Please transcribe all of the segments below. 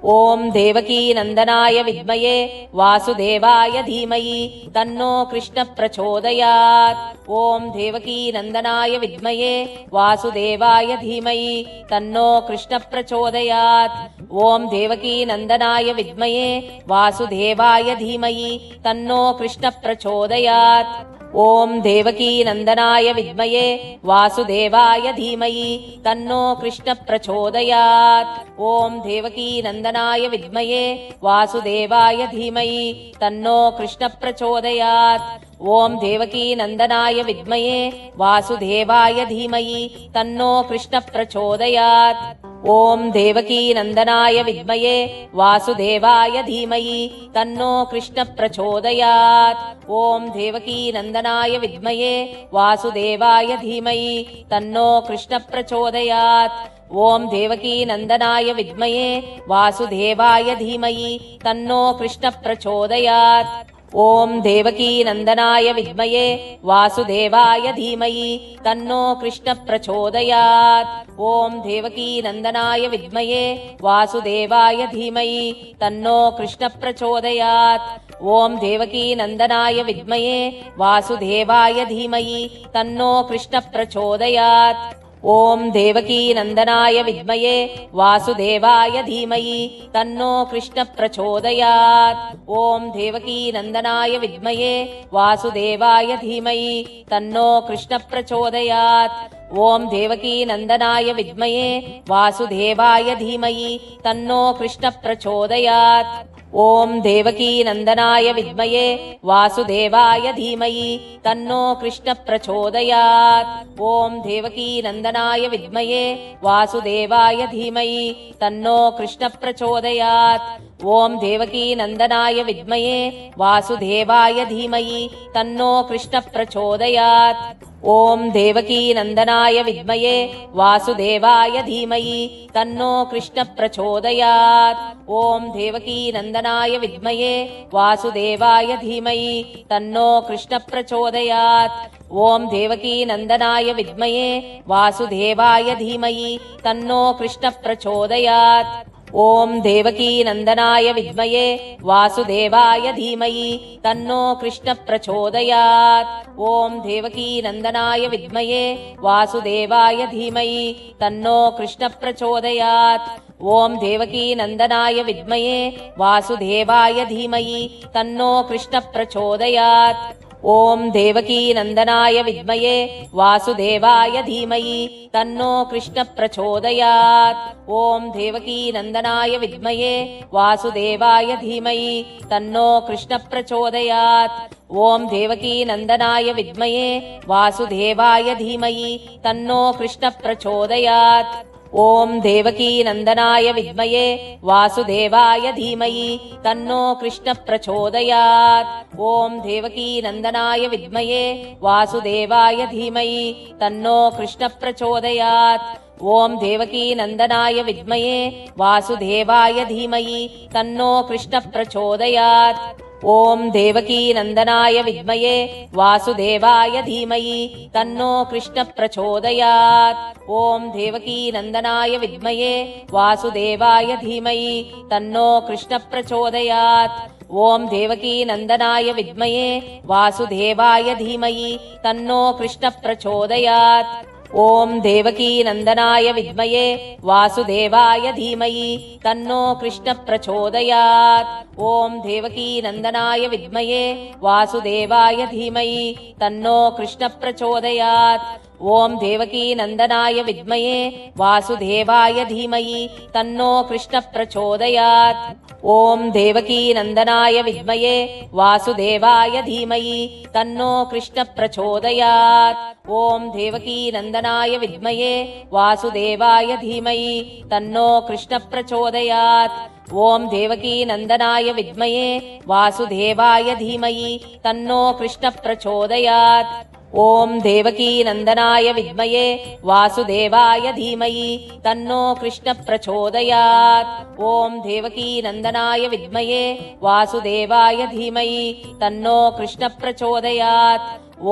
ॐ देवकीनन्दनाय विद्महे वासुदेवाय धीमहि तन्नो कृष्णः प्रचोदयात्। ॐ देवकीनन्दनाय विद्महे वासुदेवाय धीमहि तन्नो कृष्णः प्रचोदयात्। ॐ देवकीनन्दनाय विद्महे वासुदेवाय धीमहि तन्नो कृष्णः प्रचोदयात्। ॐ देवकीनन्दनाय विद्महे वासुदेवाय धीमहि तन्नो कृष्णः प्रचोदयात्। ॐ देवकीनन्दनाय विद्महे वासुदेवाय धीमहि तन्नो कृष्णः प्रचोदयात्। ॐ देवकीनन्दनाय विद्महे वासुदेवाय धीमहि तन्नो कृष्णः प्रचोदयात्। ॐ देवकीनन्दनाय विद्महे वासुदेवाय धीमहि तन्नो कृष्णः प्रचोदयात्। ॐ देवकीनन्दनाय विद्महे वासुदेवाय धीमहि तन्नो कृष्णः प्रचोदयात्। ॐ देवकीनन्दनाय विद्महे वासुदेवाय धीमहि तन्नो कृष्णः प्रचोदयात्। ॐ देवकीनन्दनाय विद्महे वासुदेवाय धीमहि तन्नो कृष्णः प्रचोदयात्। ॐ देवकीनन्दनाय विद्महे वासुदेवाय धीमहि तन्नो कृष्णः प्रचोदयात्। ॐ देवकीनन्दनाय विद्महे वासुदेवाय धीमहि तन्नो कृष्णः प्रचोदयात्। ॐ देवकीनन्दनाय विद्महे वासुदेवाय धीमहि तन्नो कृष्णः प्रचोदयात्। ॐ देवकीनन्दनाय विद्महे वासुदेवाय धीमहि तन्नो कृष्णः प्रचोदयात्। ॐ देवकीनन्दनाय विद्महे वासुदेवाय धीमहि तन्नो कृष्णः प्रचोदयात्। ॐ देवकीनन्दनाय विद्महे वासुदेवाय धीमहि तन्नो कृष्णः प्रचोदयात्। ॐ देवकीनन्दनाय विद्महे वासुदेवाय धीमहि तन्नो कृष्णः प्रचोदयात्। ॐ देवकीनन्दनाय विद्महे वासुदेवाय धीमहि तन्नो कृष्णः प्रचोदयात्। ॐ देवकीनन्दनाय विद्महे वासुदेवाय धीमहि तन्नो कृष्णः प्रचोदयात्। ॐ देवकीनन्दनाय विद्महे वासुदेवाय धीमहि तन्नो कृष्णः प्रचोदयात्। ॐ देवकीनन्दनाय विद्महे वासुदेवाय धीमहि तन्नो कृष्णः प्रचोदयात्। ॐ देवकीनन्दनाय विद्महे वासुदेवाय धीमहि तन्नो कृष्णः प्रचोदयात्। ॐ देवकीनन्दनाय विद्महे वासुदेवाय धीमहि तन्नो कृष्णः प्रचोदयात्। ॐ देवकीनन्दनाय विद्महे वासुदेवाय धीमहि तन्नो कृष्णः प्रचोदयात्। ॐ देवकीनन्दनाय विद्महे वासुदेवाय धीमहि तन्नो कृष्णः प्रचोदयात्। ॐ देवकीनन्दनाय विद्महे वासुदेवाय धीमहि तन्नो कृष्णः प्रचोदयात्। ॐ देवकीनन्दनाय विद्महे वासुदेवाय धीमहि तन्नो कृष्णः प्रचोदयात्। ॐ देवकीनन्दनाय विद्महे वासुदेवाय धीमहि तन्नो कृष्णः प्रचोदयात्। ॐ देवकीनन्दनाय विद्महे वासुदेवाय धीमहि तन्नो कृष्णः प्रचोदयात्। ॐ देवकीनन्दनाय विद्महे वासुदेवाय धीमहि तन्नो कृष्णः प्रचोदयात्। ॐ देवकीनन्दनाय विद्महे वासुदेवाय धीमहि तन्नो कृष्णः प्रचोदयात्। ॐ देवकीनन्दनाय विद्महे वासुदेवाय धीमहि तन्नो कृष्णः प्रचोदयात्। ॐ देवकीनन्दनाय विद्महे वासुदेवाय धीमहि तन्नो कृष्णः प्रचोदयात्। ॐ देवकीनन्दनाय विद्महे वासुदेवाय धीमहि तन्नो कृष्णः प्रचोदयात्। ॐ देवकीनन्दनाय विद्महे वासुदेवाय धीमहि तन्नो कृष्णः प्रचोदयात्। ॐ देवकीनन्दनाय विद्महे वासुदेवाय धीमहि तन्नो कृष्णः प्रचोदयात्। ॐ देवकीनन्दनाय विद्महे वासुदेवाय धीमहि तन्नो कृष्णः प्रचोदयात्। ॐ देवकीनन्दनाय विद्महे वासुदेवाय धीमहि तन्नो कृष्णः प्रचोदयात्। ॐ देवकीनन्दनाय विद्महे वासुदेवाय धीमहि तन्नो कृष्णः प्रचोदयात्। ॐ देवकीनन्दनाय विद्महे वासुदेवाय धीमहि तन्नो कृष्णः प्रचोदयात्। ॐ देवकीनन्दनाय विद्महे वासुदेवाय धीमहि तन्नो कृष्णः प्रचोदयात्।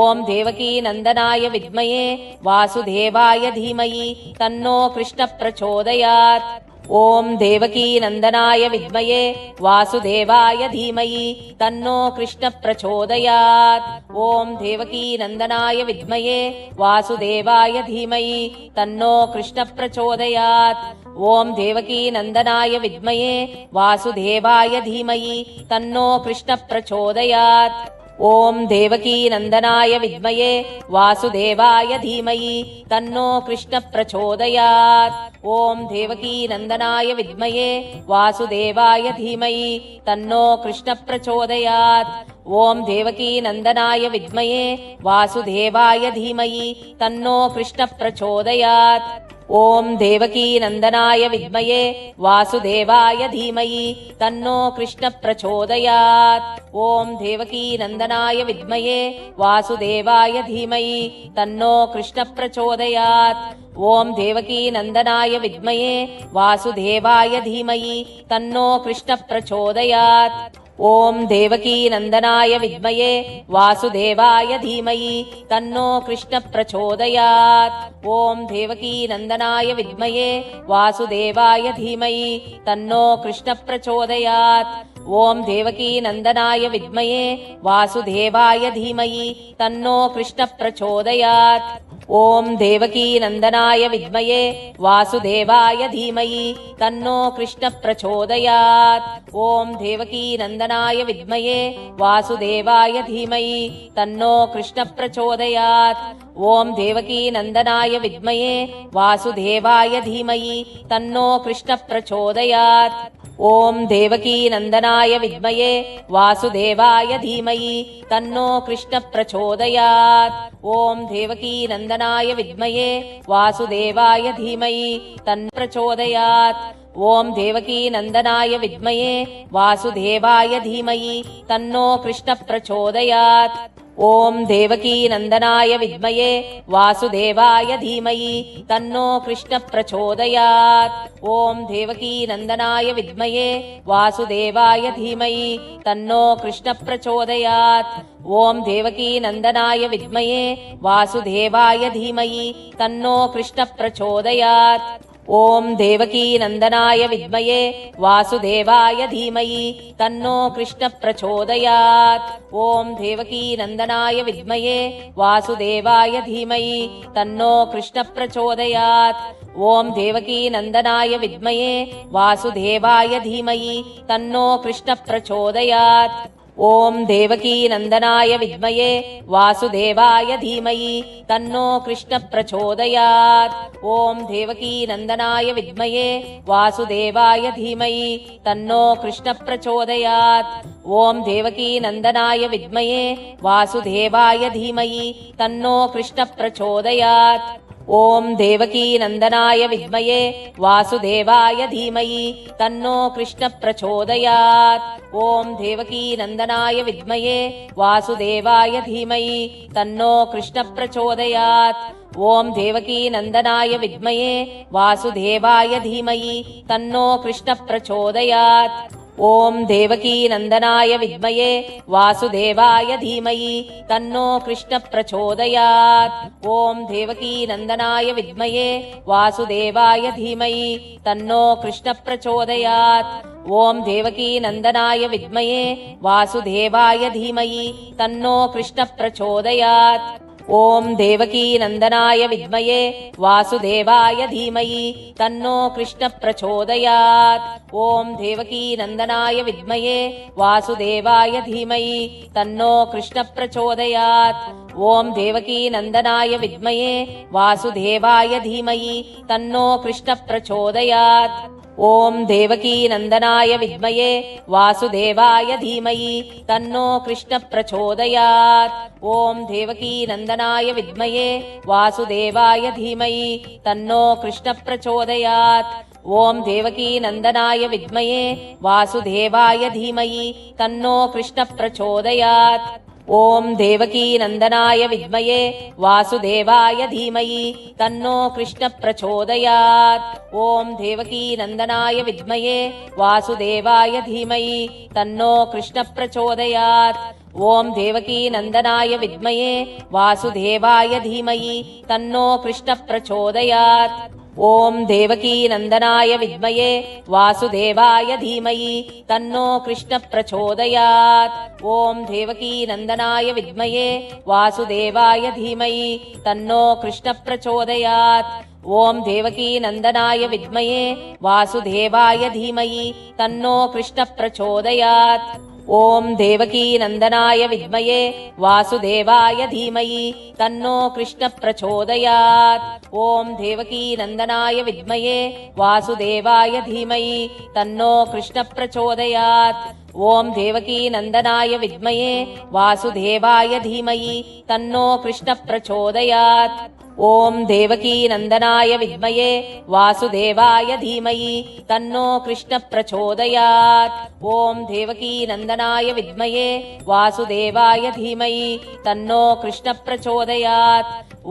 ॐ देवकीनन्दनाय विद्महे वासुदेवाय धीमहि तन्नो कृष्णः प्रचोदयात्। ॐ देवकीनन्दनाय विद्महे वासुदेवाय धीमहि तन्नो कृष्णः प्रचोदयात्। ॐ देवकीनन्दनाय विद्महे वासुदेवाय धीमहि तन्नो कृष्णः प्रचोदयात्। ॐ देवकीनन्दनाय विद्महे वासुदेवाय धीमहि तन्नो कृष्णः प्रचोदयात्। ॐ देवकीनन्दनाय विद्महे वासुदेवाय धीमहि तन्नो कृष्णः प्रचोदयात्। ॐ देवकीनन्दनाय विद्महे वासुदेवाय धीमहि तन्नो कृष्णः प्रचोदयात्। ॐ देवकीनन्दनाय विद्महे वासुदेवाय धीमहि तन्नो कृष्णः प्रचोदयात्। ॐ देवकीनन्दनाय विद्महे वासुदेवाय धीमहि तन्नो कृष्णः प्रचोदयात्। ॐ देवकीनन्दनाय विद्महे वासुदेवाय धीमहि तन्नो कृष्णः प्रचोदयात्। ॐ देवकीनन्दनाय विद्महे वासुदेवाय धीमहि तन्नो कृष्णः प्रचोदयात्। ॐ देवकीनन्दनाय विद्महे वासुदेवाय धीमहि तन्नो कृष्णः प्रचोदयात्। ॐ देवकीनन्दनाय विद्महे वासुदेवाय धीमहि तन्नो कृष्णः प्रचोदयात्। ॐ देवकीनन्दनाय विद्महे वासुदेवाय धीमहि तन्नो कृष्णः प्रचोदयात्। ॐ देवकीनन्दनाय विद्महे वासुदेवाय धीमहि तन्नो कृष्णः प्रचोदयात्। ॐ देवकीनन्दनाय विद्महे वासुदेवाय धीमहि तन्नो कृष्णः प्रचोदयात्। ॐ देवकीनन्दनाय विद्महे वासुदेवाय धीमहि तन्नो कृष्णः प्रचोदयात्। ॐ देवकीनन्दनाय विद्महे वासुदेवाय धीमहि तन्नो कृष्णः प्रचोदयात्। ॐ देवकीनन्दनाय विद्महे वासुदेवाय धीमहि तन्नो प्रचोदयात्। ॐ देवकीनन्दनाय विद्महे वासुदेवाय धीमहि तन्नो कृष्णः प्रचोदयात्। ॐ देवकीनन्दनाय विद्महे वासुदेवाय धीमहि तन्नो कृष्णः प्रचोदयात्। ॐ देवकीनन्दनाय विद्महे वासुदेवाय धीमहि तन्नो कृष्णः प्रचोदयात्। ॐ देवकीनन्दनाय विद्महे वासुदेवाय धीमहि तन्नो कृष्णः प्रचोदयात्। ॐ देवकीनन्दनाय विद्महे वासुदेवाय धीमहि तन्नो कृष्णः प्रचोदयात्। ॐ देवकीनन्दनाय विद्महे वासुदेवाय धीमहि तन्नो कृष्णः प्रचोदयात्। ॐ देवकीनन्दनाय विद्महे वासुदेवाय धीमहि तन्नो कृष्णः प्रचोदयात्। ॐ देवकीनन्दनाय विद्महे वासुदेवाय धीमहि तन्नो कृष्णः प्रचोदयात्। ॐ देवकीनन्दनाय विद्महे वासुदेवाय धीमहि तन्नो कृष्णः प्रचोदयात्। ॐ देवकीनन्दनाय विद्महे वासुदेवाय धीमहि तन्नो कृष्णः प्रचोदयात्। ॐ देवकीनन्दनाय विद्महे वासुदेवाय धीमहि तन्नो कृष्णः प्रचोदयात्। ॐ देवकीनन्दनाय विद्महे वासुदेवाय धीमहि तन्नो कृष्णः प्रचोदयात्। ॐ देवकीनन्दनाय विद्महे वासुदेवाय धीमहि तन्नो कृष्णः प्रचोदयात्। ॐ देवकीनन्दनाय विद्महे वासुदेवाय धीमहि तन्नो कृष्णः प्रचोदयात्। ॐ देवकीनन्दनाय विद्महे वासुदेवाय धीमहि तन्नो कृष्णः प्रचोदयात्। ॐ देवकीनन्दनाय विद्महे वासुदेवाय धीमहि तन्नो कृष्णः प्रचोदयात्। ॐ देवकीनन्दनाय विद्महे वासुदेवाय धीमहि तन्नो कृष्णः प्रचोदयात्। ॐ देवकीनन्दनाय विद्महे वासुदेवाय धीमहि तन्नो कृष्णः प्रचोदयात्। ॐ देवकीनन्दनाय विद्महे वासुदेवाय धीमहि तन्नो कृष्णः प्रचोदयात्। ॐ देवकीनन्दनाय विद्महे वासुदेवाय धीमहि तन्नो कृष्णः प्रचोदयात्। ॐ देवकीनन्दनाय विद्महे वासुदेवाय धीमहि तन्नो कृष्णः प्रचोदयात्। ॐ देवकीनन्दनाय विद्महे वासुदेवाय धीमहि तन्नो कृष्णः प्रचोदयात्। ॐ देवकीनन्दनाय विद्महे वासुदेवाय धीमहि तन्नो कृष्णः प्रचोदयात्। ॐ देवकीनन्दनाय विद्महे वासुदेवाय धीमहि तन्नो कृष्णः प्रचोदयात्। ॐ देवकीनन्दनाय विद्महे वासुदेवाय धीमहि तन्नो कृष्णः प्रचोदयात्। ॐ देवकीनन्दनाय विद्महे वासुदेवाय धीमहि तन्नो कृष्णः प्रचोदयात्। ॐ देवकीनन्दनाय विद्महे वासुदेवाय धीमहि तन्नो कृष्णः प्रचोदयात्। ॐ देवकीनन्दनाय विद्महे वासुदेवाय धीमहि तन्नो कृष्णः प्रचोदयात्। ॐ देवकीनन्दनाय विद्महे वासुदेवाय धीमहि तन्नो कृष्णः प्रचोदयात्। ॐ देवकीनन्दनाय विद्महे वासुदेवाय धीमहि तन्नो कृष्णः प्रचोदयात्। ॐ देवकीनन्दनाय विद्महे वासुदेवाय धीमहि तन्नो कृष्णः प्रचोदयात्। ॐ देवकीनन्दनाय विद्महे वासुदेवाय धीमहि तन्नो कृष्णः प्रचोदयात्। ॐ देवकीनन्दनाय विद्महे वासुदेवाय धीमहि तन्नो कृष्णः प्रचोदयात्।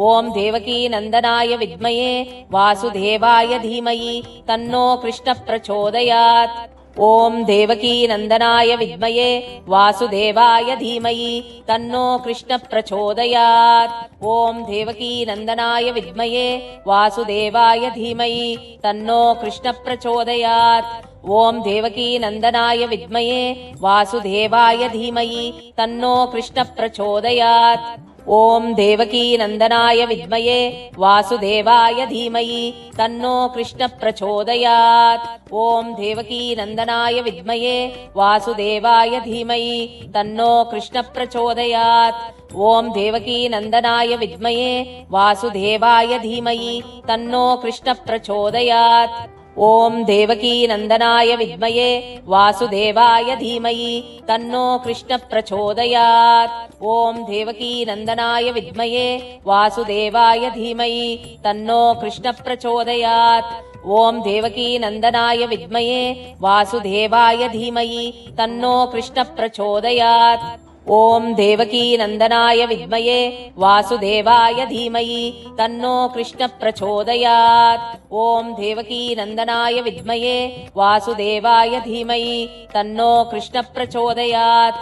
ॐ देवकीनन्दनाय विद्महे वासुदेवाय धीमहि तन्नो कृष्णः प्रचोदयात्। ॐ देवकीनन्दनाय विद्महे वासुदेवाय धीमहि तन्नो कृष्णः प्रचोदयात्। ॐ देवकीनन्दनाय विद्महे वासुदेवाय धीमहि तन्नो कृष्णः प्रचोदयात्। ॐ देवकीनन्दनाय विद्महे वासुदेवाय धीमहि तन्नो कृष्णः प्रचोदयात्। ॐ देवकीनन्दनाय विद्महे वासुदेवाय धीमहि तन्नो कृष्णः प्रचोदयात्। ॐ देवकीनन्दनाय विद्महे वासुदेवाय धीमहि तन्नो कृष्णः प्रचोदयात्। ॐ देवकीनन्दनाय विद्महे वासुदेवाय धीमहि तन्नो कृष्णः प्रचोदयात्। ॐ देवकीनन्दनाय विद्महे वासुदेवाय धीमहि तन्नो कृष्णः प्रचोदयात्। ॐ देवकीनन्दनाय विद्महे वासुदेवाय धीमहि तन्नो कृष्णः प्रचोदयात्। ॐ देवकीनन्दनाय विद्महे वासुदेवाय धीमहि तन्नो कृष्णः प्रचोदयात्। ॐ देवकीनन्दनाय विद्महे वासुदेवाय धीमहि तन्नो कृष्णः प्रचोदयात्। ॐ देवकीनन्दनाय विद्महे वासुदेवाय धीमहि तन्नो कृष्णः प्रचोदयात्।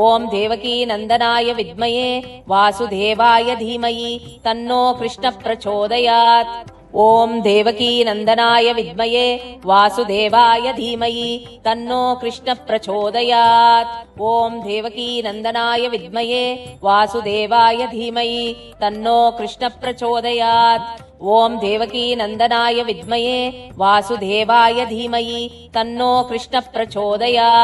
ॐ देवकीनन्दनाय विद्महे वासुदेवाय धीमहि तन्नो कृष्णः प्रचोदयात्। ॐ देवकीनन्दनाय विद्महे वासुदेवाय धीमहि तन्नो कृष्णः प्रचोदयात्। ॐ देवकीनन्दनाय विद्महे वासुदेवाय धीमहि तन्नो कृष्णः प्रचोदयात्। ॐ देवकीनन्दनाय विद्महे वासुदेवाय धीमहि तन्नो कृष्णः प्रचोदयात्।